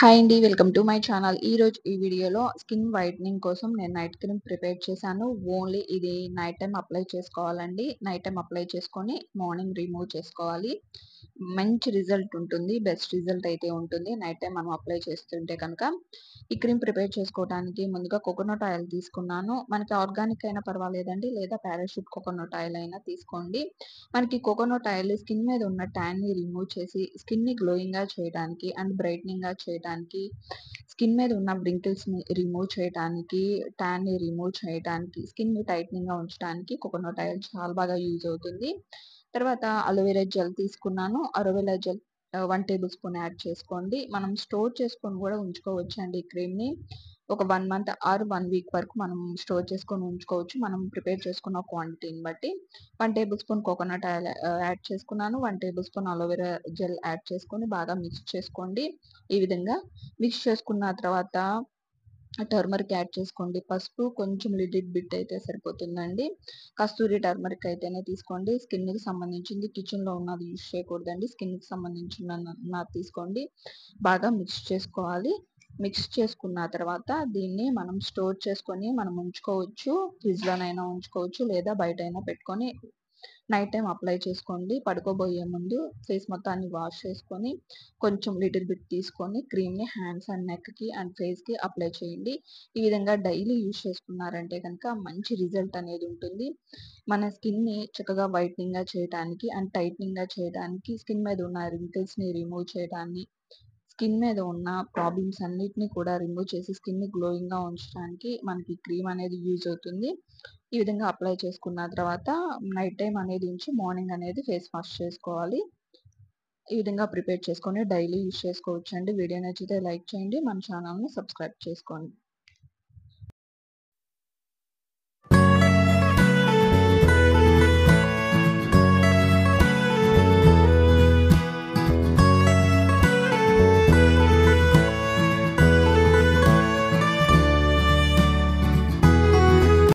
Hi అండి. Welcome to my channel. ఈరోజు ఈ వీడియోలో స్కిన్ వైట్నింగ్ కోసం నేను నైట్ క్రీమ్ ప్రిపేర్ చేశాను. ఓన్లీ ఇది నైట్ టైమ్ అప్లై చేసుకోవాలండి. నైట్ టైమ్ అప్లై చేసుకొని మార్నింగ్ రిమూవ్ చేసుకోవాలి. మంచి రిజల్ట్ ఉంటుంది. బెస్ట్ రిజల్ట్ అయితే ఉంటుంది. నైట్ టైమ్ మనం అప్లై చేస్తుంటే కనుక. ఈ క్రీమ్ ప్రిపేర్ చేసుకోవడానికి ముందుగా కోకోనట్ ఆయిల్ తీసుకున్నాను. మనకి ఆర్గానిక్ అయినా పర్వాలేదండి. లేదా పారాషూట్ కోకోనట్ ఆయిల్ అయినా తీసుకోండి. మనకి కోకోనట్ ఆయిల్ స్కిన్ మీద ఉన్న ట్యాన్‌ని రిమూవ్ చేసి స్కిన్‌ని గ్లోయింగ్‌గా చేయడానికి అండ్ బ్రైట్నింగ్‌గా చేయడానికి, స్కిన్ మీద ఉన్న వ్రింకిల్స్‌ని రిమూవ్ చేయటానికి, ట్యాన్‌ని రిమూవ్ చేయటానికి, స్కిన్‌ని టైట్నింగ్‌గా ఉంచడానికి కోకోనట్ ఆయిల్ చాలా బాగా యూజ్ అవుతుంది. తర్వాత అలోవెరా జెల్ తీసుకున్నాను. Aloe vera gel 1 table spoon add చేసుకోండి. మనం స్టోర్ చేసుకొని గూడా ఉంచుకోవచ్చండి ఈ క్రీమ్‌ని. ఒక 1 మంత్ ఆర్ 1 వీక్ వరకు మనం స్టోర్ చేసుకొని ఉంచుకోవచ్చు. మనం ప్రిపేర్ చేసుకున్న క్వాంటిటీని బట్టి. 1 table spoon coconut oil add చేసుకున్నాను. 1 table spoon aloe vera gel add చేసుకొని బాగా మిక్స్ చేసుకోండి. ఈ విధంగా మిక్స్ చేసుకున్న తర్వాత టర్మరిక్ యాడ్ చేసుకోండి. పసుపు కొంచెం లిటిల్ బిట్ అయితే సరిపోతుందండి. కస్తూరి టర్మరిక్ అయితేనే తీసుకోండి. స్కిన్‌కి సంబంధించింది కిచెన్‌లో ఉన్నది యూజ్ చేయకూడదండి. స్కిన్‌కి సంబంధించినది తీసుకోండి. బాగా మిక్స్ చేసుకోవాలి. మిక్స్ చేసుకున్న తర్వాత దీన్ని మనం స్టోర్ చేసుకొని మనం ఉంచుకోవచ్చు. ఫ్రిడ్జ్‌లోనైనా ఉంచుకోవచ్చు. లేదా బయటైనా పెట్టుకొని నైట్ టైమ్ అప్లై చేసుకోండి. పడుకోబోయే ముందు ఫేస్ మొత్తాన్ని వాష్ చేసుకొని, కొంచెం లిటిల్ బిట్ తీసుకొని క్రీమ్‌ని హ్యాండ్స్ అండ్ నెక్‌కి అండ్ ఫేస్‌కి అప్లై చేయండి. ఈ విధంగా డైలీ యూజ్ చేసుకున్నారంటే గనక మంచి రిజల్ట్ అనేది ఉంటుంది. మన స్కిన్‌ని చక్కగా వైట్నింగ్‌గా చేయటానికి అండ్ టైట్నింగ్‌గా చేయడానికి, స్కిన్ మీద ఉన్న రింకిల్స్‌ని రిమూవ్ చేయడాన్ని, స్కిన్ మీద ఉన్న ప్రాబ్లమ్స్ అన్నిటిని కూడా రిమూవ్ చేసి స్కిన్‌ని గ్లోయింగ్‌గా ఉంచడానికి మనకి క్రీమ్ అనేది యూజ్ అవుతుంది. ఈ విధంగా అప్లై చేసుకున్న తర్వాత నైట్ టైమ్ అనేది ఉంచి మార్నింగ్ అనేది ఫేస్ వాష్ చేసుకోవాలి. ఈ విధంగా ప్రిపేర్ చేసుకొని డైలీ యూజ్ చేసుకోవచ్చండి. వీడియో నచ్చితే లైక్ చేయండి. మన ఛానెల్‌ని సబ్స్క్రైబ్ చేసుకోండి.